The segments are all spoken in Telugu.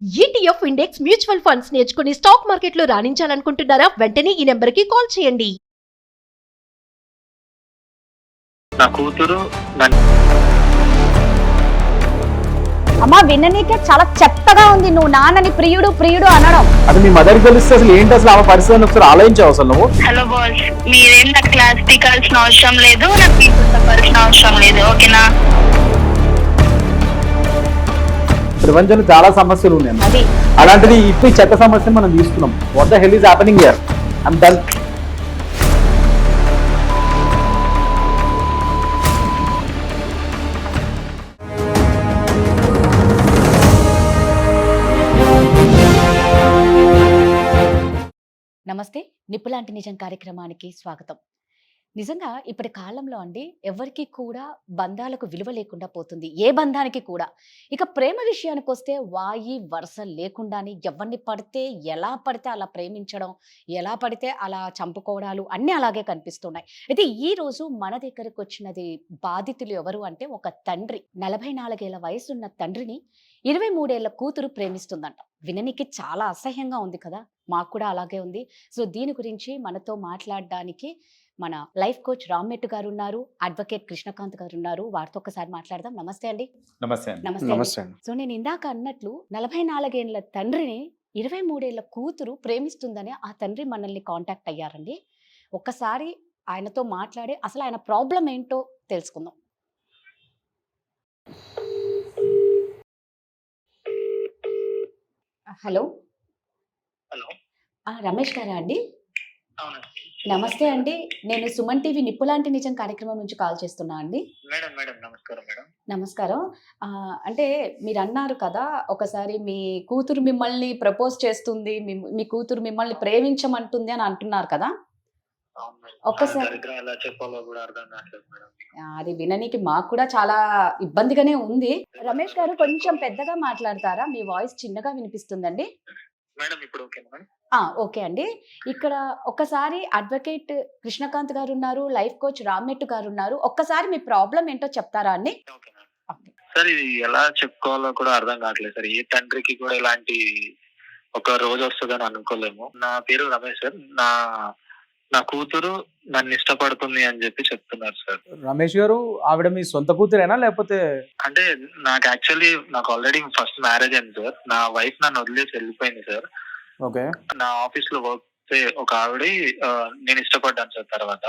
ఈటీఎఫ్ ఇండెక్స్ మ్యూచువల్ ఫండ్స్ నేర్చుకుని స్టాక్ మార్కెట్లో రాణించాలనుకుంటున్నారా? వెంటనే ఈ నెంబర్కి కాల్ చేయండి. నా కూతురు అమ్మా విన్ననీకే చాలా చెత్తగా ఉంది నువ్వు నాన్నని ప్రియుడు ప్రియుడు అనడం. అది మీ మదర్ తెలిస్తే అసలు ఏంటి అసలు ఆమె పరిస్థితిని ఒకసారి ఆలోచించావు అసలు నువ్వు? హలో బాస్, మీరేం నాకు క్లాస్ పీకాల్సిన అవసరం లేదు, నాకు పీపుల్ చెప్పాల్సిన అవసరం లేదు, ఓకేనా? ప్రపంచంలో చాలా సమస్యలు ఉన్నాయి అది అలాంటిది ఇప్పుడు ఈ చెత్త సమస్యను మనం తీసుకున్నాం. What the hell is happening here? I'm done. నమస్తే, నిప్పులాంటి నిజం కార్యక్రమానికి స్వాగతం. నిజంగా ఇప్పటి కాలంలో అండి ఎవరికి కూడా బంధాలకు విలువ లేకుండా పోతుంది, ఏ బంధానికి కూడా. ఇక ప్రేమ విషయానికి వస్తే వాయి వరుస లేకుండానే ఎవరిని పడితే ఎలా పడితే అలా ప్రేమించడం, ఎలా పడితే అలా చంపుకోవడాలు అన్నీ అలాగే కనిపిస్తున్నాయి. అయితే ఈ రోజు మన దగ్గరకు వచ్చినది బాధితులు ఎవరు అంటే ఒక తండ్రి. 44 ఏళ్ల వయసున్న తండ్రిని 23 ఏళ్ల కూతురు ప్రేమిస్తుందంట. విననికి చాలా అసహ్యంగా ఉంది కదా, మాకు కూడా అలాగే ఉంది. సో దీని గురించి మనతో మాట్లాడడానికి మన లైఫ్ కోచ్ రామ్మెట్టు గారు ఉన్నారు, అడ్వకేట్ కృష్ణకాంత్ గారు ఉన్నారు. వారితో ఒకసారి మాట్లాడదాం. నమస్తే అండి. నమస్తే. నమస్తే అండి. సో నేను ఇందాక అన్నట్లు 44 ఏళ్ల తండ్రిని 23 ఏళ్ల కూతురు ప్రేమిస్తుందని ఆ తండ్రి మనల్ని కాంటాక్ట్ అయ్యారండి. ఒక్కసారి ఆయనతో మాట్లాడి అసలు ఆయన ప్రాబ్లం ఏంటో తెలుసుకుందాం. హలో హలో, రమేష్ గారా అండి? అవునండి. నమస్తే అండి, నేను సుమన్ టీవీ నిప్పులాంటి నిజం కార్యక్రమం నుంచి కాల్ చేస్తున్నా అండి. మేడం మేడం నమస్కారం మేడం. నమస్కారం. అంటే మీరు అన్నారు కదా, ఒకసారి మీ కూతురు మిమ్మల్ని ప్రపోజ్ చేస్తుంది, మీ కూతురు మిమ్మల్ని ప్రేమించమంటుంది అని అంటున్నారు కదా. అవును మేడం. ఒక్కసారి దరిద్రం ఎలా చెప్పాలో కూడా అర్థం కావట్లేదు మేడం. అది విననీకి మాకు కూడా చాలా ఇబ్బందిగానే ఉంది. రమేష్ గారు కొంచెం పెద్దగా మాట్లాడతారా? మీ వాయిస్ చిన్నగా వినిపిస్తుందండి. మేడం ఇప్పుడు ఓకేనా మేడం? ఓకే అండి. ఇక్కడ ఒక్కసారి అడ్వకేట్ కృష్ణకాంత్ గారు ఉన్నారు, లైఫ్ కోచ్ రామ్మెట్టు గారు ఉన్నారు. ఒక్కసారి మీ ప్రాబ్లం ఏంటో చెప్తారా అండి? Okay madam. సార్ ఇది ఎలా చెప్పుకోవాలో కూడా అర్థం కావట్లేదు సార్. ఏ తండ్రికి కూడా ఇలాంటి ఒక రోజు వస్తుందని అనుకోలేము. నా పేరు రమేష్ సార్. నా కూతురు నన్ను ఇష్టపడుతుంది అని చెప్పి చెప్తున్నారు సార్. రమేష్ గారు, ఆవిడ మీ సొంత కూతురేనా లేకపోతే? అంటే నాకు ఆల్రెడీ ఫస్ట్ మ్యారేజ్ అయింది సార్. నా వైఫ్ నన్ను వదిలేసి వెళ్ళిపోయింది సార్. ఓకే. నా ఆఫీస్ లో వర్క్ ఒక ఆవిడ నేను ఇష్టపడ్డాను సార్. తర్వాత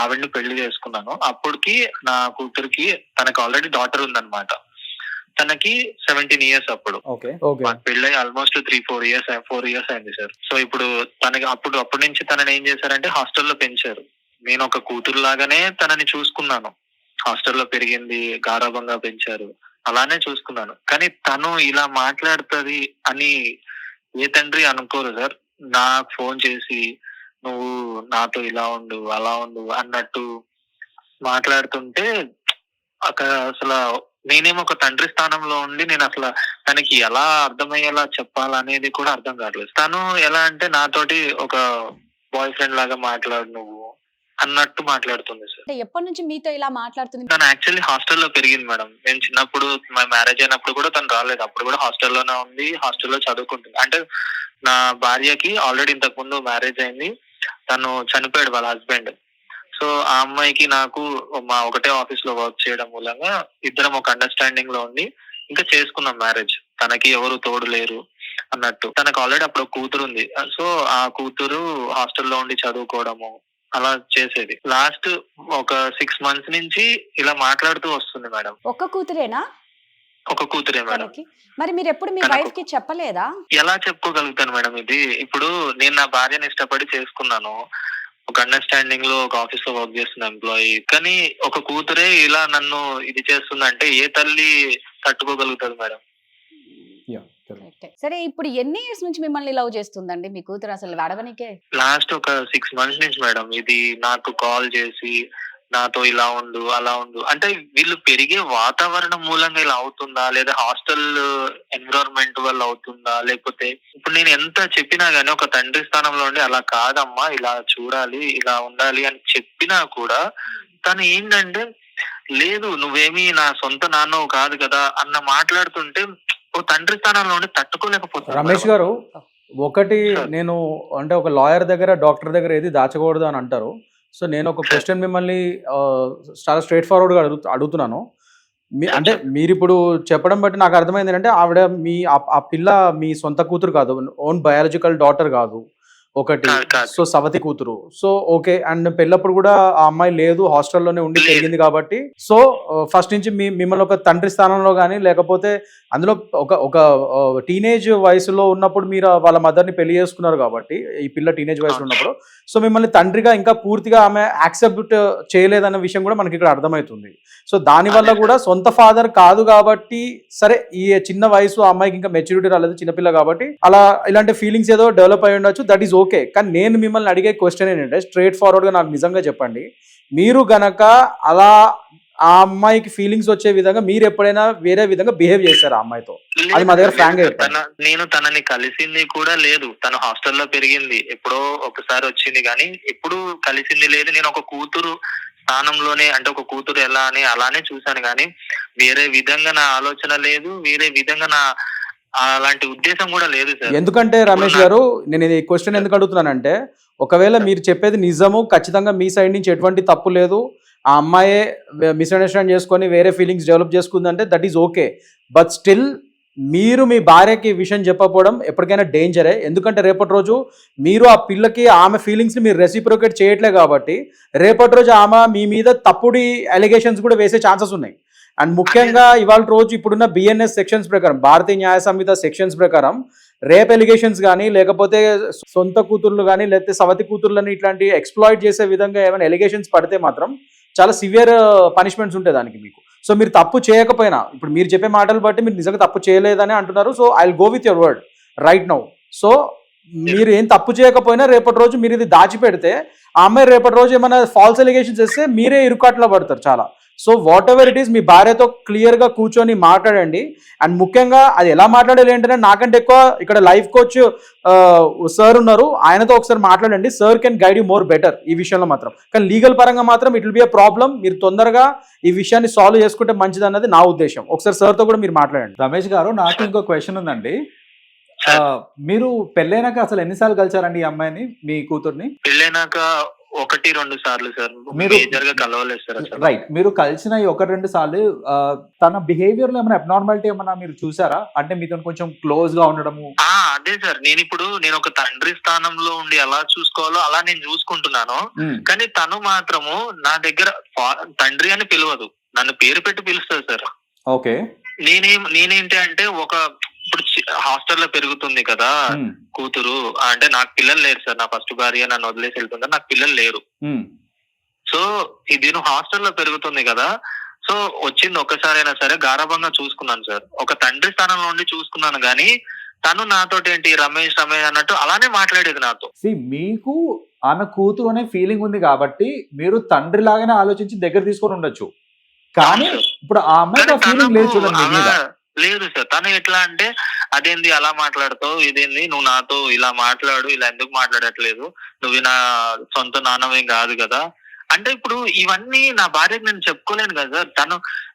ఆవిడని పెళ్లి చేసుకున్నాను. అప్పటికి నా కూతురికి తనకి ఆల్రెడీ డాటర్ ఉందన్నమాట. తనకి 17 years అప్పుడు. పెళ్ళి ఆల్మోస్ట్ 4 years అయింది సార్. సో ఇప్పుడు తనకి అప్పటి నుంచి తనని ఏం చేశారంటే హాస్టల్లో పెంచారు. నేను ఒక కూతురు లాగానే తనని చూసుకున్నాను. హాస్టల్లో పెరిగింది, గారాబంగా పెంచారు, అలానే చూసుకున్నాను. కానీ తను ఇలా మాట్లాడుతుంది అని ఏ తండ్రి అనుకోరు సార్. నాకు ఫోన్ చేసి నువ్వు నాతో ఇలా ఉండు అలా ఉండు అన్నట్టు మాట్లాడుతుంటే అసలు నేనేమో ఒక తండ్రి స్థానంలో ఉండి నేను అసలు తనకి ఎలా అర్థమయ్యేలా చెప్పాలనేది కూడా అర్థం కావట్లేదు. తను ఎలా అంటే నాతోటి ఒక బాయ్ ఫ్రెండ్ లాగా మాట్లాడు నువ్వు అన్నట్టు మాట్లాడుతుంది సార్. ఎప్పటి నుంచి మీతో ఇలా మాట్లాడుతుంది? తను యాక్చువల్లీ హాస్టల్లో పెరిగింది మేడం. నేను చిన్నప్పుడు మా మ్యారేజ్ అయినప్పుడు కూడా తను రాలేదు. అప్పుడు కూడా హాస్టల్లోనే ఉంది, హాస్టల్లో చదువుకుంటుంది. అంటే నా భార్యకి ఆల్రెడీ ఇంతకు ముందు మ్యారేజ్ అయింది. తను చనిపోయాడు వాళ్ళ హస్బెండ్. సో ఆ అమ్మాయికి నాకు మా ఒకటే ఆఫీస్ లో వర్క్ చేయడం మూలంగా ఇద్దరం ఒక అండర్స్టాండింగ్ లో ఉండి ఇంకా చేసుకున్నాం మ్యారేజ్. తనకి ఎవరు తోడు లేరు అన్నట్టు. తనకు ఆల్రెడీ అప్పుడు ఒక కూతురు ఉంది. సో ఆ కూతురు హాస్టల్లో ఉండి చదువుకోవడము అలా చేసేది. లాస్ట్ ఒక 6 months నుంచి ఇలా మాట్లాడుతూ వస్తుంది మేడం. ఒక్క కూతురేనా? ఒక కూతురే మేడం. మరి మీరు ఎప్పుడు మీ వైఫ్ కి చెప్పలేదా? ఎలా చెప్పుకోగలుగుతాను మేడం? ఇది ఇప్పుడు నేను నా భార్యను ఇష్టపడి చేసుకున్నాను. ఒక అండర్స్టాండింగ్ లో ఒక ఆఫీస్ లో వర్క్ చేస్తున్న ఎంప్లాయీ. కానీ ఒక కూతురే ఇలా నన్ను ఇది చేస్తుందంటే ఏ తల్లి తట్టుకోగలుగుతుంది మేడం? సరే, ఇప్పుడు ఎన్ని ఇయర్స్ నుంచి మిమ్మల్ని లవ్ చేస్తుందండి మీ కూతురు? అసలు అడగనికే లాస్ట్ ఒక 6 months నుంచి మేడం. ఇది నాకు కాల్ చేసి నాతో ఇలా ఉండు అలా ఉండు అంటే వీళ్ళు పెరిగే వాతావరణం మూలంగా ఇలా అవుతుందా, లేదా హాస్టల్ ఎన్విరాన్మెంట్ వల్ల అవుతుందా, లేకపోతే ఇప్పుడు నేను ఎంత చెప్పినా గానీ ఒక తండ్రి స్థానంలో ఉండి అలా కాదమ్మా ఇలా చూడాలి ఇలా ఉండాలి అని చెప్పినా కూడా తను ఏంటంటే లేదు నువ్వేమీ నా సొంత నాన్నవు కాదు కదా అన్న మాట్లాడుతుంటే ఓ తండ్రి స్థానంలో ఉండి తట్టుకోలేకపోతున్నాను. రమేష్ గారు, ఒకటి సార్. నేను అంటే ఒక లాయర్ దగ్గర డాక్టర్ దగ్గర ఏది దాచకూడదు అని అంటారు. సో నేను ఒక క్వశ్చన్ మిమ్మల్ని చాలా స్ట్రైట్ ఫార్వర్డ్గా అడుగుతున్నాను. అంటే మీరు ఇప్పుడు చెప్పడం బట్టి నాకు అర్థమైంది ఏంటంటే ఆవిడ ఆ పిల్ల మీ సొంత కూతురు కాదు, ఓన్ బయాలజికల్ డాటర్ కాదు ఒకటి. కాదు. సో సవతి కూతురు. So okay. అండ్ పెళ్ళప్పుడు కూడా ఆ అమ్మాయి లేదు, హాస్టల్లోనే ఉండి లేదు. పెరిగింది కాబట్టి సో ఫస్ట్ నుంచి మిమ్మల్ని ఒక తండ్రి స్థానంలో కానీ లేకపోతే అందులో ఒక టీనేజ్ వయసులో ఉన్నప్పుడు మీరు వాళ్ళ మదర్ని పెళ్లి చేసుకున్నారు కాబట్టి, ఈ పిల్ల టీనేజ్ వయసులో ఉన్నప్పుడు సో మిమ్మల్ని తండ్రిగా ఇంకా పూర్తిగా ఆమె యాక్సెప్ట్ చేయలేదన్న విషయం కూడా మనకి ఇక్కడ అర్థమవుతుంది. సో దానివల్ల కూడా సొంత ఫాదర్ కాదు కాబట్టి, సరే ఈ చిన్న వయసు ఆ అమ్మాయికి ఇంకా మెచ్యూరిటీ రాలేదు, చిన్నపిల్ల కాబట్టి అలా ఇలాంటి ఫీలింగ్స్ ఏదో డెవలప్ అయి ఉండొచ్చు, దట్ ఈస్ ఓకే. కానీ నేను మిమ్మల్ని అడిగే క్వశ్చన్ ఏంటంటే స్ట్రైట్ ఫార్వర్డ్గా నాకు నిజంగా చెప్పండి, మీరు గనక అలా ఆ అమ్మాయికి ఫీలింగ్స్ వచ్చే విధంగా మీరు ఎప్పుడైనా వేరే విధంగా బిహేవ్ చేశారు ఆ అమ్మాయితో? అది మా దగ్గర ఫ్రాంక్ గా చెప్పండి. నేను తనని కలిసింది కూడా లేదు. తను హాస్టల్లో పెరిగింది, ఎప్పుడో ఒకసారి వచ్చింది కానీ ఎప్పుడు కలిసింది లేదు. నేను ఒక కూతురు స్థానంలోనే, అంటే ఒక కూతురు ఎలా అని అలానే చూశాను కానీ వేరే విధంగా నా ఆలోచన లేదు, వేరే విధంగా నా అలాంటి ఉద్దేశం కూడా లేదు సార్. ఎందుకంటే రమేష్ గారు, నేను ఈ క్వశ్చన్ ఎందుకు అడుగుతున్నానంటే, ఒకవేళ మీరు చెప్పేది నిజము, ఖచ్చితంగా మీ సైడ్ నుంచి ఎటువంటి తప్పు లేదు, ఆ అమ్మాయే మిస్అండర్స్టాండ్ చేసుకొని వేరే ఫీలింగ్స్ డెవలప్ చేసుకుందంటే that is okay. But still మీరు మీ భార్యకి విషయం చెప్పకపోవడం ఎప్పటికైనా డేంజరే. ఎందుకంటే రేపటి రోజు మీరు ఆ పిల్లకి ఆమె ఫీలింగ్స్ని మీరు రెసిప్రోకేట్ చేయట్లే కాబట్టి రేపటి రోజు ఆమె మీ మీద తప్పుడు అలిగేషన్స్ కూడా వేసే ఛాన్సెస్ ఉన్నాయి. అండ్ ముఖ్యంగా ఇవాళ రోజు ఇప్పుడున్న బిఎన్ఎస్ సెక్షన్స్ ప్రకారం, భారతీయ న్యాయ సంహిత సెక్షన్స్ ప్రకారం రేప్ ఎలిగేషన్స్ కానీ లేకపోతే సొంత కూతుర్లు కానీ లేకపోతే సవతి కూతుర్లని ఇట్లాంటి ఎక్స్ప్లాయిట్ చేసే విధంగా ఏమైనా ఎలిగేషన్స్ పడితే మాత్రం చాలా సివియర్ పనిష్మెంట్స్ ఉంటాయి దానికి మీకు. సో మీరు తప్పు చేయకపోయినా, ఇప్పుడు మీరు చెప్పే మాటలు బట్టి మీరు నిజంగా తప్పు చేయలేదని అంటున్నారు. So I will go with your word right now. So మీరు ఏం తప్పు చేయకపోయినా రేపటి రోజు మీరు ఇది దాచిపెడితే ఆ అమ్మాయి రేపటి రోజు ఏమైనా ఫాల్స్ ఎలిగేషన్స్ చేస్తే మీరే ఇరుకాట్లో పడతారు చాలా. So whatever it is, మీ భార్యతో క్లియర్గా కూర్చొని మాట్లాడండి. అండ్ ముఖ్యంగా అది ఎలా మాట్లాడాలి ఏంటంటే, నాకంటే ఎక్కువ ఇక్కడ లైఫ్ కోచ్ సార్ ఉన్నారు, ఆయనతో ఒకసారి మాట్లాడండి. Sir can guide you more better ఈ విషయంలో మాత్రం. కానీ లీగల్ పరంగా మాత్రం it will be a problem. మీరు తొందరగా ఈ విషయాన్ని సాల్వ్ చేసుకుంటే మంచిది అన్నది నా ఉద్దేశం. ఒకసారి సార్తో కూడా మీరు మాట్లాడండి. రమేష్ గారు, నాకు ఇంకో క్వశ్చన్ ఉందండి. మీరు పెళ్ళైనాక అసలు ఎన్నిసార్లు కలిసారండి ఈ అమ్మాయిని, మీ కూతుర్ని? పెళ్ళైనాక 1-2 సార్లు సార్, మేజర్ గా కలవలేదు సార్ అసలు. రైట్, మీరు కలిసిన ఈ 1-2 సార్లు తన బిహేవియర్ లో ఏమైనా అబ్నార్మాలిటీ ఏమైనా మీరు చూసారా? అంటే మీతో కొంచెం క్లోజ్ గా ఉండడము? అదే సార్, నేను ఒక తండ్రి స్థానంలో ఉండి ఎలా చూసుకోవాలో అలా నేను చూసుకుంటున్నాను. కానీ తను మాత్రము నా దగ్గర తండ్రి అని పిలవదు, నన్ను పేరు పెట్టి పిలుస్తుంది సార్. ఓకే. నేనేంటి అంటే, ఇప్పుడు హాస్టల్లో పెరుగుతుంది కదా కూతురు, అంటే నాకు పిల్లలు లేరు సార్. నా ఫస్ట్ భార్య నన్ను వదిలేసి వెళ్తుంది, నాకు పిల్లలు లేరు. సో ఇది హాస్టల్లో పెరుగుతుంది కదా, సో వచ్చింది ఒక్కసారైనా సరే గారాభంగా చూసుకున్నాను సార్. ఒక తండ్రి స్థానంలో ఉండి చూసుకున్నాను కానీ తను నాతోటి ఏంటి రమేష్ అన్నట్టు అలానే మాట్లాడేది నాతో. మీకు ఆమె కూతురు అనే ఫీలింగ్ ఉంది కాబట్టి మీరు తండ్రి లాగానే ఆలోచించి దగ్గర తీసుకొని ఉండొచ్చు. కానీ ఇప్పుడు ఆ అమ్మాయి ఫీలింగ్ లేదు చూడండి. లేదు సార్, తను ఎట్లా అంటే, అదేంది అలా మాట్లాడుతావు, ఇదేంది నువ్వు నాతో ఇలా మాట్లాడు, ఇలా ఎందుకు మాట్లాడట్లేదు, నువ్వు నా సొంత నాన్నవేం కాదు కదా అంటే. ఇప్పుడు ఇవన్నీ నా భార్యకు నేను చెప్పుకోలేను కదా సార్.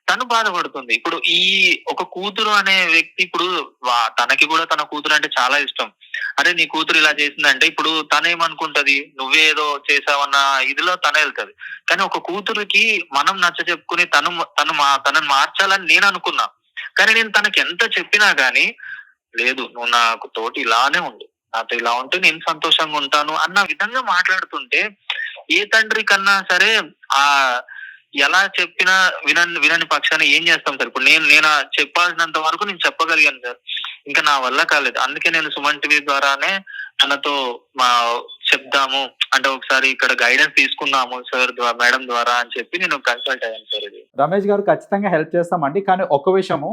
తను బాధపడుతుంది. ఇప్పుడు ఈ ఒక కూతురు అనే వ్యక్తి, ఇప్పుడు తనకి కూడా తన కూతురు అంటే చాలా ఇష్టం. అరే నీ కూతురు ఇలా చేసిందంటే ఇప్పుడు తనేమనుకుంటది, నువ్వేదో చేసావన్న ఇదిలో తనే వెళ్తది. కానీ ఒక కూతురికి మనం నచ్చ చెప్పుకుని తనను మార్చాలని నేను అనుకున్నా. కానీ నేను తనకి ఎంత చెప్పినా గానీ, లేదు నువ్వు నాకు తోటి ఇలానే ఉండు, నాతో ఇలా ఉంటే నేను సంతోషంగా ఉంటాను అన్న విధంగా మాట్లాడుతుంటే, ఏ తండ్రి కన్నా సరే ఎలా చెప్పినా వినని పక్షాన్ని ఏం చేస్తాం సార్. ఇప్పుడు నేను చెప్పాల్సినంత వరకు నేను చెప్పగలిగాను సార్, ఇంకా నా వల్ల కాలేదు. అందుకే నేను సుమన్ టీవీ ద్వారానే తనతో చెప్దాము అంటే, ఒకసారి ఇక్కడ గైడెన్స్ తీసుకుందాము సార్ మేడం ద్వారా అని చెప్పి నేను కన్సల్ట్ అయ్యాను సార్. ఇది రమేష్ గారు ఖచ్చితంగా హెల్ప్ చేస్తామండి. కానీ ఒక్క విషయము,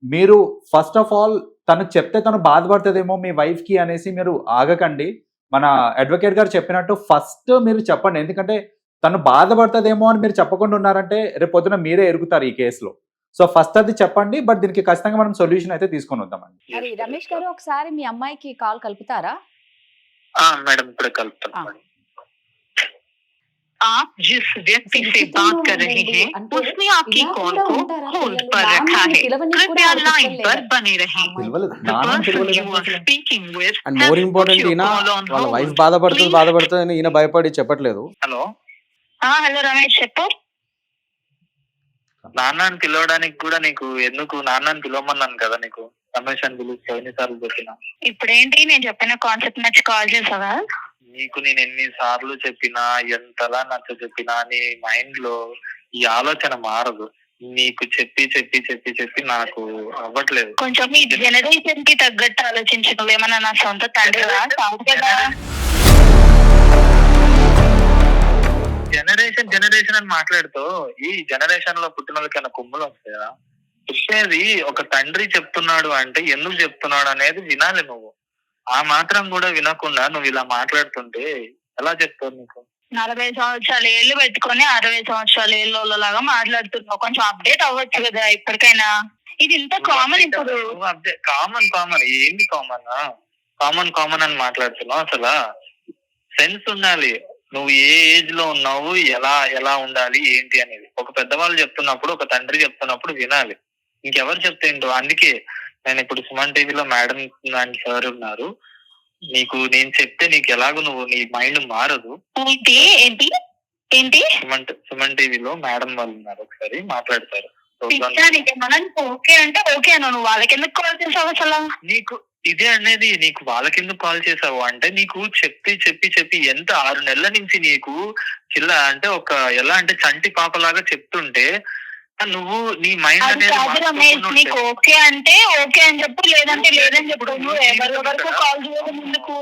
మీరు ఫస్ట్ ఆఫ్ ఆల్ తను చెప్తే తను బాధపడుతుందేమో మీ వైఫ్ కి అనేసి మీరు ఆగకండి. మన అడ్వకేట్ గారు చెప్పినట్టు ఫస్ట్ మీరు చెప్పండి. ఎందుకంటే తను బాధపడుతుందేమో అని మీరు చెప్పకుండా ఉన్నారంటే రేపు పొద్దున మీరే ఎరుగుతారు ఈ కేసులో. సో ఫస్ట్ అది చెప్పండి. బట్ దీనికి ఖచ్చితంగా మనం సొల్యూషన్ అయితే తీసుకొని వద్దామండి. మరి రమేష్ గారు, ఒకసారి మీ అమ్మాయికి కాల్ కలుపుతారా? మేడం ఇప్పుడే కలుపుతాను. आप जिस व्यक्ति से बात कर रहे हैं उसने आपकी कॉल को होल्ड पर रखा है। कृपया लाइन पर बने रहें। పిలవలేదు The నాన్న person పిలవలేదు you are speaking with and has more put important your ఈయన call on వాళ్ళ hold. వైఫ్ బాధపడుతుంది అని ఈయన భయపడి చెప్పట్లేదు. హలో, హలో రమేష్ చెప్పు. నాన్న అని పిలవడానికి కూడా నీకు ఎందుకు? నాన్న అని పిలవమన్నాను కదా నీకు, రమేష్ అని పిలుస్తావు ఎన్నిసార్లు చెప్పినా. ఇప్పుడేంటి నేను చెప్పిన కాన్సెప్ట్ నచ్చి కాల్ చేసావా? నీకు నేను ఎన్నిసార్లు చెప్పినా, ఎంతలా నచ్చ చెప్పినా నీ మైండ్ లో ఈ ఆలోచన మారదు. నీకు చెప్పి చెప్పి చెప్పి చెప్పి నాకు అవ్వట్లేదు. కొంచెం ఈ జనరేషన్ కి తగ్గట్టు ఆలోచించు. నువ్వేమన్నా నా సొంత తండ్రివా? కాదు కదా. జనరేషన్ జనరేషన్ అని మాట్లాడుతూ ఈ జనరేషన్ లో పుట్టిన వాళ్ళకైనా కొమ్ములు వస్తాయి కదా. చెప్పేది ఒక తండ్రి చెప్తున్నాడు అంటే ఎందుకు చెప్తున్నాడు అనేది వినాలి నువ్వు. ఆ మాత్రం కూడా వినకుండా నువ్వు ఇలా మాట్లాడుతుంటే ఎలా చెప్తావు? నీకు 40 సంవత్సరాల ఏళ్ళు పెట్టుకొని 60 సంవత్సరాల ఏళ్ళలాగా మాట్లాడుతున్నావు. కొంచెం అప్డేట్ అవ్వచ్చు కదా ఇప్పటికైనా. ఇది ఇంత కామన్ ఇప్పుడు. కామన్ ఏంటి కామన్ అని మాట్లాడుతున్నావు? అసలు సెన్స్ ఉండాలి. నువ్వు ఏ ఏజ్ లో ఉన్నావు, ఎలా ఉండాలి ఏంటి అనేది ఒక పెద్దవాళ్ళు చెప్తున్నప్పుడు, ఒక తండ్రి చెప్తున్నప్పుడు వినాలి. ఇంకెవరు చెప్తే ఏంటో. అందుకే నేను ఇప్పుడు సుమన్ టీవీలో మేడం అండ్ సార్ ఉన్నారు. నేను చెప్తే నీకు ఎలాగో నీ మైండ్ మారదు. ఏంటి ఏంటి ఏంటి? సుమన్ టీవీలో మేడం వాళ్ళు ఉన్నారు, ఒకసారి మాట్లాడతారు. ఓకే అంటే ఓకే అను. నువ్వు వాళ్ళకి ఎందుకు కాల్ చేసావు అసలు? నీకు ఇదే అనేది, నీకు వాళ్ళకెందుకు కాల్ చేసావు అంటే నీకు చెప్పి చెప్పి చెప్పి ఎంత 6 నెలల నుంచి నీకు అంటే ఎలా అంటే చంటి పాపలాగా చెప్తుంటే నువ్వు నీ మైండ్ అనేది నీకు ఓకే అంటే ఓకే అని చెప్పు, లేదంటే లేదని చెప్పు. నువ్వు ఎవరెవరికి కాల్ చేయడం ఎందుకు?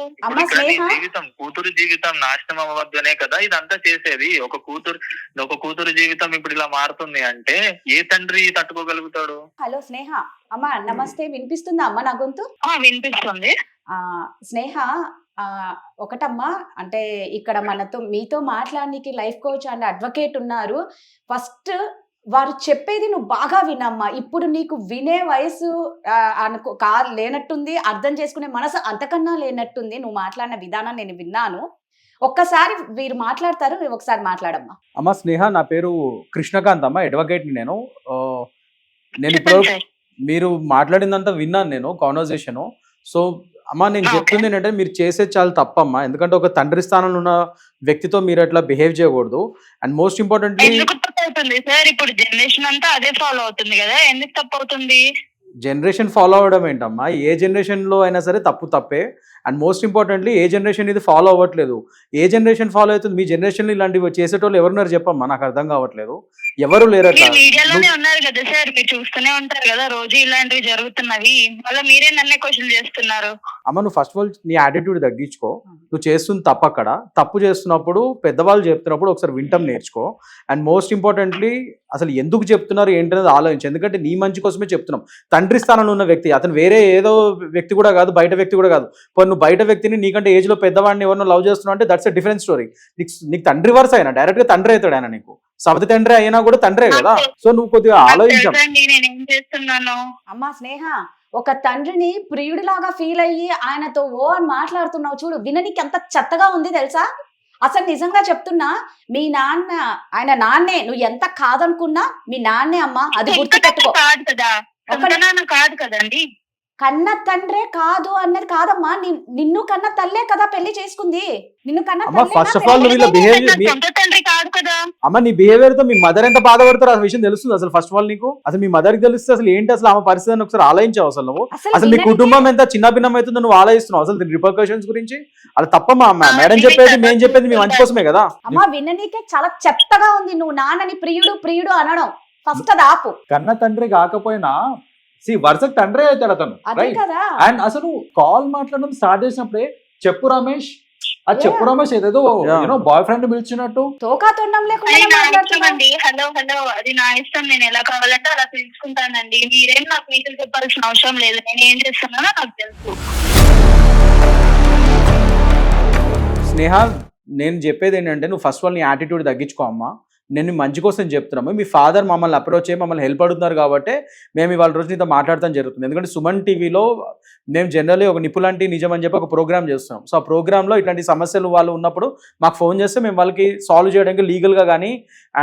కూతురు జీవితం నాశనం అవ్వద్దనే కదా ఇదంతా చేసేది. ఒక కూతురు జీవితం ఇప్పుడు ఇలా మారుతుంది అంటే ఏ తండ్రి తట్టుకోగలుగుతాడు? హలో స్నేహ, అమ్మా నమస్తే. వినిపిస్తుందా అమ్మా నా గొంతు? వినిపిస్తుంది. స్నేహ, ఒకటమ్మా, అంటే ఇక్కడ మీతో మాట్లాడడానికి లైఫ్ కోచ్ అండ్ అడ్వకేట్ ఉన్నారు. ఫస్ట్ వారు చెప్పేది నువ్వు బాగా వినమ్మా. ఇప్పుడు నీకు వినే వయసు లేనట్టుంది, అర్థం చేసుకునే మనసు అంతకన్నా లేనట్టుంది. నువ్వు మాట్లాడిన విధానం నేను విన్నాను. ఒక్కసారి వీరు మాట్లాడతారు, నువ్వు ఒకసారి మాట్లాడమ్మా. అమ్మ స్నేహ, నా పేరు కృష్ణకాంత్ అమ్మ, అడ్వకేట్ని నేను. ఇప్పుడు మీరు మాట్లాడిందంతా విన్నాను నేను, కాన్వర్జేషను. సో అమ్మ, నేను చెప్తుంది ఏంటంటే మీరు చేసేది చాలా తప్పమ్మా. ఎందుకంటే ఒక తండ్రి స్థానంలో ఉన్న వ్యక్తితో మీరు అట్లా బిహేవ్ చేయకూడదు. అండ్ మోస్ట్ ఇంపార్టెంట్లీ సార్ ఇప్పుడు జనరేషన్ అంతా అదే ఫాలో అవుతుంది కదా, ఎందుకు తప్పు అవుతుంది? జనరేషన్ ఫాలో అవడం ఏంటమ్మా? ఏ జనరేషన్లో అయినా సరే తప్పే. And most importantly A generation ఇది ఫాలో అవ్వట్లేదు. ఏ జనరేషన్ ఫాలో అవుతుంది? మీ జనరేషన్లో ఇలాంటివి చేసేటోళ్ళు ఎవరున్నారు చెప్పమ్మా, నాకు అర్థం కావట్లేదు. ఎవరు లేరు అట్లా. మీడియాలోనే ఉన్నారు కదా సార్, మీరు చూస్తూనే ఉంటారు కదా రోజు ఇలాంటివి జరుగుతున్నవి. మళ్ళీ మీరే నన్నే క్వశ్చన్ చేస్తున్నారు. అమ్మ, నువ్వు ఫస్ట్ ఆఫ్ ఆల్ నీ యాటిట్యూడ్ తగ్గించుకో. నువ్వు చేస్తుంది తప్పు చేస్తున్నప్పుడు పెద్దవాళ్ళు చెప్తున్నప్పుడు ఒకసారి వింటం నేర్చుకో. అండ్ మోస్ట్ ఇంపార్టెంట్లీ అసలు ఎందుకు చెప్తున్నారు ఏంటనేది ఆలోచించు. ఎందుకంటే నీ మంచి కోసమే చెప్తున్నాం. తండ్రి స్థానంలో ఉన్న వ్యక్తి అతను వేరే ఏదో వ్యక్తి కూడా కాదు, బయట వ్యక్తి కూడా కాదు. నువ్వు బయట వ్యక్తిని నీకంటే ఏజ్ లో పెద్దవాడిని ఎవరినో లవ్ చేస్తున్నావు అంటే దట్స్ ఎ డిఫరెంట్ స్టోరీ. నీకు తండ్రి వరుస అయినా డైరెక్ట్ గా తండ్రి అవుతాడు ఆయన. నీకు సవతి తండ్రి అయినా కూడా తండ్రే కదా. సో నువ్వు కొద్దిగా ఆలోచించావు. అమ్మా స్నేహ, ఒక తండ్రిని ప్రియుడిలాగా ఫీల్ అయ్యి ఆయనతో అని మాట్లాడుతున్నావు చూడు, విననికి ఎంత చెత్తగా ఉంది తెలుసా? అసలు నిజంగా చెప్తున్నా, మీ నాన్న ఆయన నాన్నే. నువ్వు ఎంత కాదనుకున్నా మీ నాన్నే అమ్మా, అది గుర్తు పెట్టుకో. కాదు కదండి, కన్న తండ్రే కాదు అన్నది కాదమ్మా. నిన్ను కన్న తల్లే కదా పెళ్లి చేసుకుంది. నిన్ను కన్న ఫస్ట్ ఆఫ్ ఆల్ తండ్రి కాదు కదా. అమ్మ, నీ బిహేవియర్ తో మీ మదర్ ఎంత బాధపడతారో ఆ విషయం తెలుస్తుంది అసలు. ఫస్ట్ ఆఫ్ ఆల్ నీకు అసలు మీ మదర్ కి తెలిస్తే అసలు ఏంటి అసలు ఆమె పరిస్థితిని ఒకసారి ఆలోచించావు. అసలు నువ్వు అసలు మీ కుటుంబం ఎంత చిన్న భిన్నం అవుతుందో నువ్వు ఆలోచిస్తున్నావు. అసలు దీని రిపర్కషన్స్ గురించి అలా తప్పమ్మా. మేడం చెప్పేది మేము చెప్పేది మీ మంచి కోసమే కదా. అమ్మా విననీకే చాలా చెత్తగా ఉంది నువ్వు నాన్నని ప్రియుడు అనడం. ఫస్ట్ అది ఆపు. కన్న తండ్రి కాకపోయినా వరుసకు తండ్రి అవుతాడు అతను. అండ్ అసలు కాల్ మాట్లాడడం స్టార్ట్ చేసినప్పుడే చెప్పు రమేష్ ఏదేదో బాయ్ ఫ్రెండ్ పిలిచినట్టు తోకాతోండం లేకుండా మాట్లాడుతున్నాండి. హలో అది నా ఇష్టం, నేను ఎలా కావాలంటే అలా పిలుచుకుంటానండి. మీరేం నాకు మీకు చెప్పాల్సిన అవసరం లేదు. నేను ఏం చేస్తున్నానో నాకు తెలుసు. స్నేహ, నేను చెప్పేది ఏంటంటే నువ్వు ఫస్ట్ ఆఫ్ ఆల్ నీ యాటిట్యూడ్ తగ్గించుకో అమ్మా. నేను మంచి కోసం చెప్తున్నాము. మీ ఫాదర్ మమ్మల్ని అప్రోచ్ అయ్యి మమ్మల్ని హెల్ప్ అడుగుతున్నారు కాబట్టి మేము ఇవాళ రోజు నీతో మాట్లాడతాం జరుగుతుంది. ఎందుకంటే సుమన్ టీవీలో మేము జనరల్లీ ఒక నిపులాంటి నిజం అని చెప్పి ఒక ప్రోగ్రామ్ చేస్తున్నాం. సో ఆ ప్రోగ్రాంలో ఇట్లాంటి సమస్యలు వాళ్ళు ఉన్నప్పుడు మాకు ఫోన్ చేస్తే మేము వాళ్ళకి సాల్వ్ చేయడానికి లీగల్గా కానీ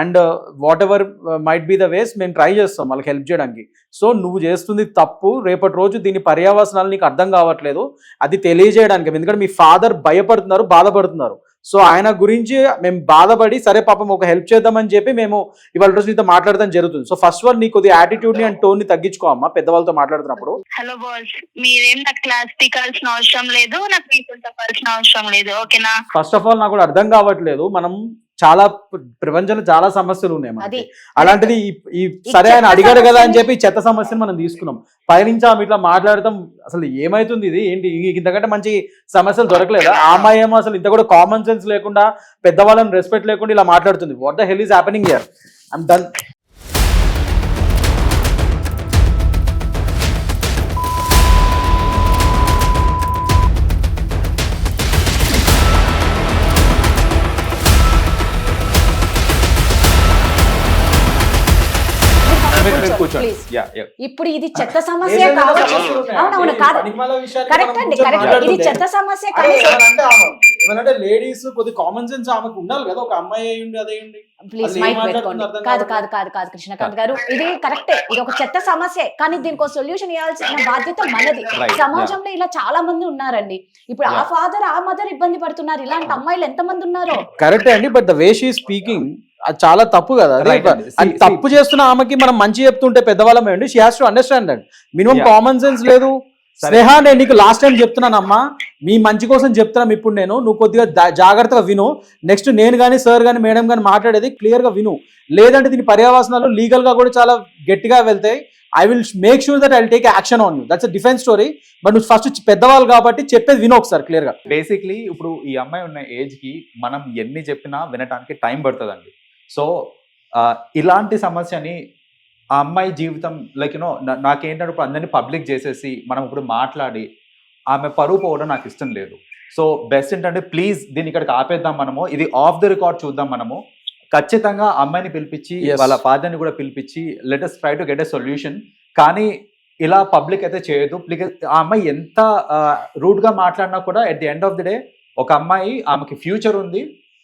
and what ever might be the ways మేము ట్రై చేస్తాం వాళ్ళకి హెల్ప్ చేయడానికి. సో నువ్వు చేస్తుంది తప్పు, రేపటి రోజు దీని పర్యావసనాలు నీకు అర్థం కావట్లేదు, అది తెలియజేయడానికి. ఎందుకంటే మీ ఫాదర్ భయపడుతున్నారు, బాధపడుతున్నారు. సో ఆయన గురించి మేము బాధపడి సరే పాపం ఒక హెల్ప్ చేద్దామని చెప్పి మేము ఇవాళ రోజు నీతో మాట్లాడడం జరుగుతుంది. సో ఫస్ట్ వన్ నీ కొద్దిగా యాటిట్యూడ్ ని అండ్ టోన్ ని తగ్గించుకో అమ్మా పెద్దవాళ్ళతో మాట్లాడుతున్నప్పుడు. హలో బాస్, మీరేం నాకు క్లాస్ పీకాల్సిన అవసరం లేదు, నాకు మీతో చెప్పాల్సిన అవసరం లేదు, ఓకేనా? ఫస్ట్ ఆఫ్ ఆల్ నాకు కూడా అర్థం కావట్లేదు, మనం చాలా ప్రపంచంలో చాలా సమస్యలు ఉన్నాయి మనకి. అలాంటిది ఈ సరే ఆయన అడిగాడు కదా అని చెప్పి చెత్త సమస్యను మనం తీసుకున్నాం. పైనుంచి ఆమె ఇట్లా మాట్లాడతాం, అసలు ఏమైతుంది ఇది ఏంటి, ఇంతకంటే మంచి సమస్యలు దొరకలేదా? ఆ అమ్మాయి ఏమో అసలు ఇంత కూడా కామన్ సెన్స్ లేకుండా పెద్దవాళ్ళని రెస్పెక్ట్ లేకుండా ఇలా మాట్లాడుతుంది. What the hell is happening here? I'm done. కూర్చోండి. Please. Yeah, yeah. ఇప్పుడు ఇది చెత్త సమస్య కావచ్చు. అవునవును, కాదు, కరెక్ట్ అండి, కరెక్ట్. ఇది చెత్త సమస్య కావచ్చు. ఏమంటే లేడీస్ కొద్ది కామన్ సెన్స్ ఆమెకు ఉండాలి కదా, ఒక అమ్మాయి అయ్యండి అదేండి. ప్లీజ్ అసలు ఏం మైక్ మాట్లాడుతుందో పెట్టుకోండి. అర్థం కాదు కావట్లేదు. కాదు కాదు కాదు కృష్ణకాంత్ గారు, ఇది కరెక్టే, ఇది ఒక చెత్త సమస్య, కానీ దీనికి సొల్యూషన్ ఇవ్వాల్సిన బాధ్యత మనది. Right, సమాజంలో ఇలా చాలా మంది ఉన్నారండి. ఇప్పుడు ఆ ఫాదర్ ఆ మదర్ ఇబ్బంది పడుతున్నారు, ఇలాంటి అమ్మాయిలు ఎంత మంది ఉన్నారో. కరెక్టే అండి, but the way she speaking అది చాలా తప్పు కదా. Right అండి. అది తప్పు చేస్తున్న ఆమెకి మనం మంచి చెప్తుంటే పెద్దవాళ్ళమే అండి, she has to understand that. Minimum Yeah. Common sense లేదు. స్నేహ, నేను నీకు లాస్ట్ టైం చెప్తున్నానమ్మా, మీ మంచి కోసం చెప్తున్నాం ఇప్పుడు నేను, నువ్వు కొద్దిగా జాగ్రత్తగా విను. నెక్స్ట్ నేను కానీ సార్ కానీ మేడం కానీ మాట్లాడేది క్లియర్గా విను, లేదంటే దీని పర్యావసనాలు లీగల్గా కూడా చాలా గట్టిగా వెళ్తాయి. I will make sure that I will take action on you. That's a defence story. But నువ్వు ఫస్ట్ పెద్దవాళ్ళు కాబట్టి చెప్పేది విను ఒకసారి క్లియర్గా. బేసిక్లీ ఇప్పుడు ఈ అమ్మాయి ఉన్న ఏజ్ కి మనం ఎన్ని చెప్పినా వినటానికి టైం పడుతుందండి. సో ఇలాంటి సమస్యని ఆ అమ్మాయి జీవితం లైక్ యూనో నాకేంటంటే ఇప్పుడు అందరినీ పబ్లిక్ చేసేసి మనం ఇప్పుడు మాట్లాడి ఆమె పరువు పోవడం నాకు ఇష్టం లేదు. సో బెస్ట్ ఏంటంటే ప్లీజ్ దీన్ని ఇక్కడికి ఆపేద్దాం మనము, ఇది ఆఫ్ ద రికార్డ్ చూద్దాం మనము. ఖచ్చితంగా అమ్మాయిని పిలిపించి Yes. వాళ్ళ ఫాదర్ని కూడా పిలిపించి let us try to get a solution. కానీ ఇలా పబ్లిక్ అయితే చేయదు. ఆ అమ్మాయి ఎంత రూడ్ గా మాట్లాడినా కూడా at the end of the day ఒక అమ్మాయి, ఆమెకి ఫ్యూచర్ ఉంది,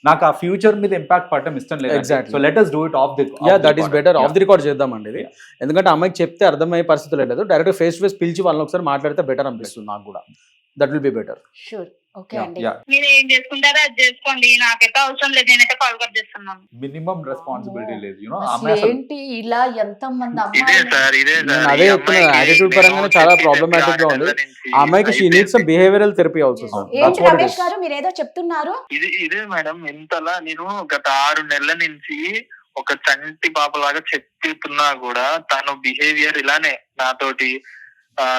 నాకు ఆ ఫ్యూచర్ మీద ఇంపాక్ట్ పడటం ఇష్టం లేదు. Exactly. So let us do it off the that is better. Of the record చేద్దామండి ఇది. ఎందుకంటే అమ్మాయికి చెప్తే అర్థమయ్యే పరిస్థితులు లేదు, డైరెక్ట్ ఫేస్ టు ఫేస్ పిలిచి వాళ్ళని ఒకసారి మాట్లాడితే బెటర్ అనిపిస్తుంది నాకు కూడా. That will be better. Sure, okay Yeah, అండి. yeah. మీరు ఏం చేసుకుంటారో అది చేసుకోండి, నాకైతే అవసరం లేదు, నేనైతే కాల్ కట్ చేస్తున్నాను. మినిమం రెస్పాన్సిబిలిటీ లేదు, యూనో. అసలు ఏంటి ఇలా ఎంత మంది ఇదే అమ్మాయిలు సార్, ఇదే నేను సార్. అదే ఈ చెప్తున్నా, అమ్మాయికి attitude నేను పరంగానే చాలా చెప్పి problematic గా ఉంది. 6 నెలల నుంచి ఆ అమ్మాయికి she needs some behavioural therapy also sir. ఏంటి రమేష్ గారు మీరు ఏదో చెప్తున్నారు? ఇదే మేడం, ఇంతలా నేను గత 6 నెలల నుంచి ఒక చంటి పాపలాగా చెప్తున్నా కూడా తను బిహేవియర్ ఇలానే నాతోటి.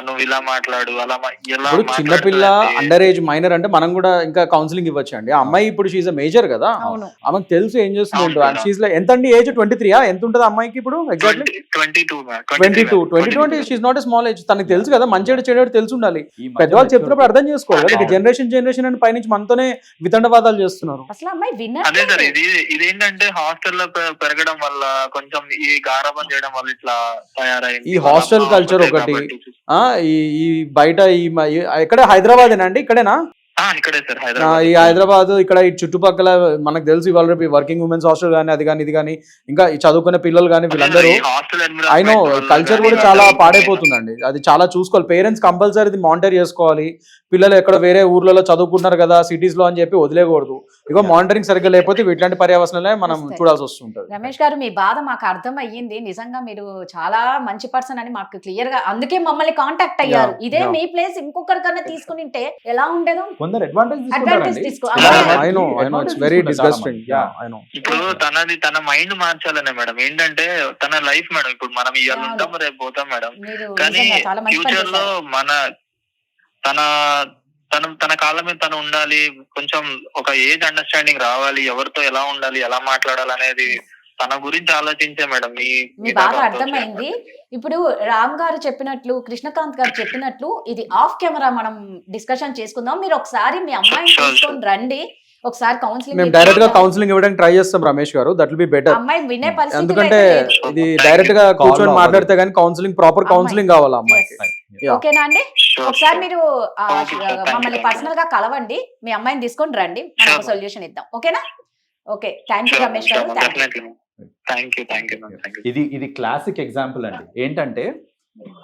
నువ్వు ఇలా మాట్లాడు, అలా ఎలా ఇప్పుడు చిన్నపిల్ల అండర్ ఏజ్ మైనర్ అంటే మనం కూడా ఇంకా కౌన్సిలింగ్ ఇవ్వచ్చు అండి. ఆ అమ్మాయి ఇప్పుడు షీఈ్ అ మేజర్ కదా, అవును, ఆమెకు తెలుసు ఏం చేస్తుంది. అవును. షీఈ్ లైక్ ఎంత అండి ఏజ్? 23 ఎంత ఉంటుంది అమ్మాయికి ఇప్పుడు? ఎగ్జాక్ట్లీ 22 అంటే she's not a small age. తనకి తెలుసు కదా మంచి చెడు తెలిసి ఉండాలి. పెద్దవాళ్ళు చెప్తున్నప్పుడు అర్థం చేసుకోవాలి కదా. జనరేషన్ అని పైనుంచి మనతోనే వితండవాదాలు చేస్తున్నారు. అసలు అమ్మాయి అదే సార్, విన్నర్. ఇదేంటంటే హాస్టల్లో పెరగడం వల్ల కొంచెం ఈ గారాబం చేయడం వల్ల ఇట్లా తయారైంది. ఈ హాస్టల్ కల్చర్ ఒకటి, ఈ బయట ఎక్కడ హైదరాబాదేనా అండి? ఇక్కడేనా? ఇక్కడే సార్, ఈ హైదరాబాద్ ఇక్కడ ఈ చుట్టుపక్కల మనకు తెలుసు ఇవాళ రేపు వర్కింగ్ ఉమెన్స్ హాస్టల్ కానీ అది కానీ ఇది కానీ ఇంకా ఈ చదువుకునే పిల్లలు కానీ వీళ్ళందరూ అయినో కల్చర్ కూడా చాలా పాడైపోతుందండి. అది చాలా చూసుకోవాలి. పేరెంట్స్ కంపల్సరీ మానిటర్ చేసుకోవాలి. పిల్లలు ఎక్కడ వేరే ఊర్లలో చదువుకుంటున్నారు కదా సిటీస్ లో అని చెప్పి వదిలేకూడదు. ఇగో మానిటరింగ్ సరిగ్గా లేకపోతే ఇట్లాంటి పర్యావసనాలే మనం చూడాల్సి వస్తుంటది. రమేష్ గారు మీ బాధ మాకు అర్థం అయ్యింది. నిజంగా మీరు చాలా మంచి పర్సన్ అని మాకు క్లియర్ గా, అందుకే మమ్మల్ని కాంటాక్ట్ అయ్యారు. ఇదే మీ ప్లేస్ ఇంకొకరికన్నా తీసుకుని ఉంటే ఎలా ఉండేదో. కొందరు అడ్వాంటేజ్ తీసుకో. Very disgusting. ఇప్పుడు తన మైండ్ మార్చాలనే మేడం. ఏంటంటే తన లైఫ్ మేడం. ఇప్పుడు మనం ఇవాళ ఉంటాం, రేపు పోతాం మేడం. కానీ ఫ్యూచర్ లో తన కాళ్ళ మీద తను ఉండాలి. కొంచెం ఒక ఏజ్ అండర్స్టాండింగ్ రావాలి, ఎవరితో ఎలా ఉండాలి, ఎలా మాట్లాడాలి అనేది తన గురించి ఆలోచించే మేడం. మీ బాధ అర్థమైంది. ఇప్పుడు రామ్ గారు చెప్పినట్లు, కృష్ణకాంత్ గారు చెప్పినట్లు ఇది ఆఫ్ కెమెరా మనం డిస్కషన్ చేసుకుందాం. మీరు ఒకసారి మీ అమ్మాయిని తీసుకొని రండి, ఒకసారి మేము కౌన్సిలింగ్ డైరెక్ట్ గా కౌన్సిలింగ్ ఇవ్వడానికి ట్రై చేస్తాం రమేష్ గారు, దట్ విల్ బి బెటర్. అమ్మాయి వినే పరిస్థితి ఎందుకంటే ఇది డైరెక్ట్ గా కూర్చొని మాట్లాడితే గానీ కౌన్సిలింగ్, ప్రాపర్ కౌన్సిలింగ్ కావాలి అమ్మాయికి. Yeah. ఓకేనా అండి? Sure, ఒకసారి sure. మీరు Okay, sure. Thank మమ్మల్ని you. పర్సనల్ గా కలవండి, మీ అమ్మాయిని తీసుకొని రండి, మనం ఒక Sure. సొల్యూషన్ ఇద్దాం. ఓకేనా? ఓకే, థ్యాంక్ యూ రమేష్ గారు. Thank you. Thank you. ఇది క్లాసిక్ ఎగ్జాంపుల్ అండి. ఏంటంటే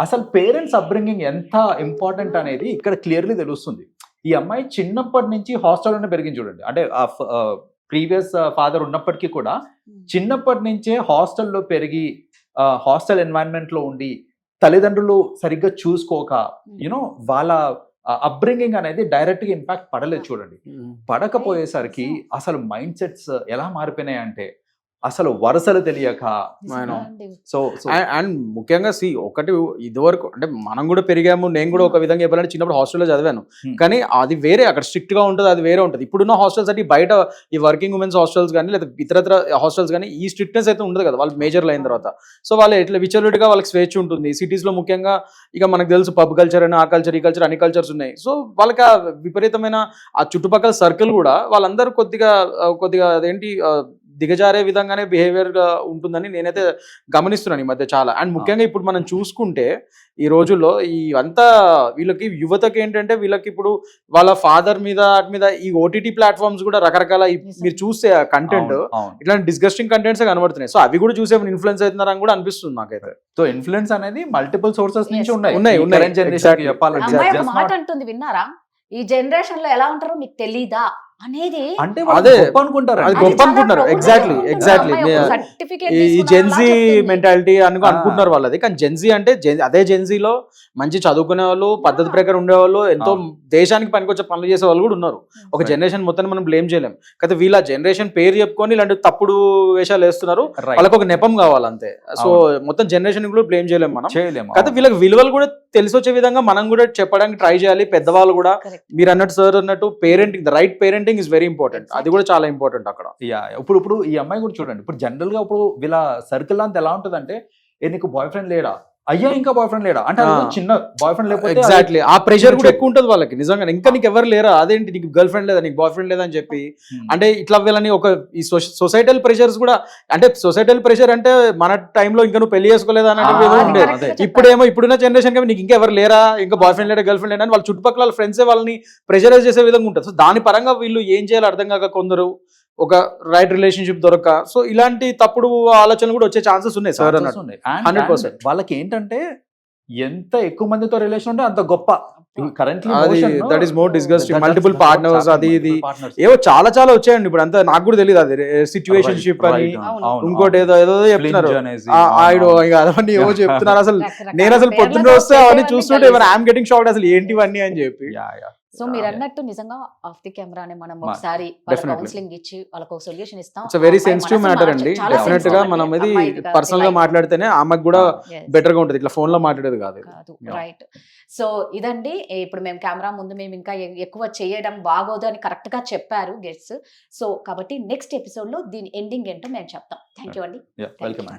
అసలు పేరెంట్స్ అప్బ్రింగింగ్ ఎంత ఇంపార్టెంట్ అనేది ఇక్కడ క్లియర్లీ తెలుస్తుంది. ఈ అమ్మాయి చిన్నప్పటి నుంచి హాస్టల్లోనే పెరిగింది చూడండి. అంటే ప్రీవియస్ ఫాదర్ ఉన్నప్పటికీ కూడా చిన్నప్పటి నుంచే హాస్టల్లో పెరిగి హాస్టల్ ఎన్వైరన్మెంట్ లో ఉండి తల్లిదండ్రులు సరిగ్గా చూసుకోక యూనో వాళ్ళ అప్బ్రింగింగ్ అనేది డైరెక్ట్ గా ఇంపాక్ట్ పడలేదు చూడండి. పడకపోయేసరికి అసలు మైండ్ సెట్స్ ఎలా మారిపోయినాయి అంటే అసలు వరుసలు తెలియక సో అండ్ ముఖ్యంగా ఒకటి ఇదివరకు అంటే మనం కూడా పెరిగాము, నేను కూడా ఒక విధంగా చెప్పాలంటే చిన్నప్పుడు హాస్టల్లో చదివాను, కానీ అది వేరే, అక్కడ స్ట్రిక్ట్ గా ఉంటుంది, అది వేరే ఉంటుంది. ఇప్పుడున్న హాస్టల్స్ అంటే బయట ఈ వర్కింగ్ ఉమెన్స్ హాస్టల్స్ కానీ లేదా ఇతరత్ర హాస్టల్స్ కానీ ఈ స్ట్రిక్ట్నెస్ అయితే ఉండదు కదా, వాళ్ళు మేజర్లు అయిన తర్వాత. సో వాళ్ళు ఎట్లా విచలవిడిగా వాళ్ళకి స్వేచ్ఛ ఉంటుంది. సిటీస్ లో ముఖ్యంగా ఇక మనకు తెలుసు పబ్ కల్చర్ అని, ఆ కల్చర్ ఈ కల్చర్ అన్ని కల్చర్స్ ఉన్నాయి. సో వాళ్ళకి ఆ విపరీతమైన ఆ చుట్టుపక్కల సర్కిల్ కూడా వాళ్ళందరూ కొద్దిగా అదేంటి దిగజారే విధంగానే బిహేవియర్ గా ఉంటుందని నేనైతే గమనిస్తున్నాను ఈ మధ్య చాలా. అండ్ ముఖ్యంగా ఇప్పుడు మనం చూసుకుంటే ఈ రోజుల్లో ఈ అంతా వీళ్ళకి యువతకి ఏంటంటే వీళ్ళకి ఇప్పుడు వాళ్ళ ఫాదర్ మీద ఈ ఓటీటీ ప్లాట్ఫామ్స్ కూడా రకరకాల మీరు చూస్తే కంటెంట్ ఇట్లాంటి డిస్గస్టింగ్ కంటెంట్స్ కనబడుతున్నాయి. సో అవి కూడా చూసే ఇన్ఫ్లుయెన్స్ అవుతున్నారని కూడా అనిపిస్తుంది నాకైతే. సో ఇన్ఫ్లుయెన్స్ అనేది మల్టిపుల్ సోర్సెస్ నుంచి ఉన్నాయి. అమ్మాయి ఒక మాట చెప్పాలంటే అంటుంది, విన్నారా? ఈ జనరేషన్ లో ఎలా ఉంటారో మీకు తెలీదా అనేది. అంటే అదే గొప్ప అనుకుంటారు, అది గొప్ప అనుకుంటున్నారు. ఎగ్జాక్ట్లీ ఈ జెన్జీ మెంటాలిటీ అనుకుంటున్నారు వాళ్ళది. కానీ జెన్జీ అంటే అదే జెన్జీలో మంచి చదువుకునే వాళ్ళు, పద్ధతి ప్రకారం ఉండేవాళ్ళు, ఎంతో దేశానికి పనికొచ్చే పనులు చేసే వాళ్ళు కూడా ఉన్నారు. ఒక జనరేషన్ మొత్తం మనం బ్లేమ్ చేయలేం. అయితే వీళ్ళ జనరేషన్ పేరు చెప్పుకొని ఇలాంటి తప్పుడు వేషాలు వేస్తున్నారు. వాళ్ళకి ఒక నెపం కావాలి అంతే. సో మొత్తం జనరేషన్ కూడా బ్లేమ్ చేయలేం మనం. అయితే వీళ్ళకి విలువలు కూడా తెలిసొచ్చే విధంగా మనం కూడా చెప్పడానికి ట్రై చేయాలి. పెద్దవాళ్ళు కూడా మీరు అన్నట్టు సార్ అన్నట్టు parenting, the right parenting is very important. అది కూడా చాలా ఇంపార్టెంట్ అక్కడ. ఇప్పుడు ఈ అమ్మాయి కూడా చూడండి, ఇప్పుడు జనరల్ గా ఇప్పుడు వీళ్ళ సర్కిల్ అంతా ఎలా ఉంటుంది అంటే, నీకు బాయ్ ఫ్రెండ్ లేడా, అయ్యా ఇంకా బాయ్ ఫ్రెండ్ లేడా అంటే చిన్న బాయ్ ఫ్రెండ్ లేకపోతే ఎగ్జాక్ట్లీ ఆ ప్రెషర్ కూడా ఎక్కువ ఉంటుంది వాళ్ళకి నిజంగా. ఇంకా నీకు ఎవరు లేరా, అదేంటి నీకు గర్ల్ ఫ్రెండ్ లేదా, నీకు బాయ్ ఫ్రెండ్ లేదా అని చెప్పి అంటే ఇట్లా వీళ్ళని ఒక ఈ సొసైటల్ ప్రెషర్స్ కూడా, అంటే సొసైటల్ ప్రెషర్ అంటే మన టైంలో ఇంకా నువ్వు పెళ్లి చేసుకోలేదా అని ఉండేది. ఇప్పుడేమో ఇప్పుడున్న జనరేషన్ నీకు ఇంకా ఎవరు లేరా, ఇంకా బాయ్ ఫ్రెండ్ లేడా గర్ల్ ఫ్రెండ్ లేడా అని వాళ్ళ చుట్టుపక్కల వాళ్ళ ఫ్రెండ్సే వాళ్ళని ప్రెషరైజ్ చేసే విధంగా ఉంటుంది. సో దాని పరంగా వీళ్ళు ఏం చేయాలో అర్థం కాక కొందరు ఒక రైట్ రిలేషన్షిప్ దొరక సో ఇలాంటి తప్పుడు ఆలోచనలు కూడా వచ్చే ఛాన్సెస్ ఉన్నాయి సార్ అన్నట్టు. 100% వాళ్ళకి ఏంటంటే ఎంత ఎక్కువ మందితో రిలేషన్ ఉంటే అంత గొప్ప. Currently that is more disgusting. Multiple partners అది ఇది ఏవో చాలా వచ్చాయండి. ఇప్పుడు అంతా నాకు కూడా తెలియదు. అది సిచ్యువేషన్షిప్ అని ఇంకోటి ఏదో చెప్తున్నారు. అవన్నీ ఏవో చెప్తున్నారు. అసలు నేను అసలు పొద్దున్న వస్తే అవన్నీ చూస్తుంటే ఐఎమ్ గెటింగ్ షాక్డ్ అసలు ఏంటివన్నీ అని చెప్పి. సో మీరు అన్నట్టు నిజంగా ఆఫ్ ది కెమెరానే మనం ఒకసారి కౌన్సిలింగ్ ఇచ్చి వాళ్ళకి ఒక సొల్యూషన్ ఇస్తాం. ఇట్స్ వెరీ సెన్సిటివ్ మ్యాటర్ అండి. డెఫినెట్ గా మనం ఇది పర్సనల్ గా మాట్లాడితేనే ఆమెకు కూడా బెటర్ గా ఉంటుంది, ఇట్లా ఫోన్ లో మాట్లాడేది కాదు. రైట్. సో ఇదండి, ఇప్పుడు మేము కెమెరా ముందు మేము ఇంకా ఎక్కువ చేయడం బాగోదు అని కరెక్ట్ గా చెప్పారు గెస్ట్స్. సో కాబట్టి నెక్స్ట్ ఎపిసోడ్ లో దీని ఎండింగ్ ఏంటో మేము చెప్తాం. థ్యాంక్ యూ అండి. వెల్కమ్.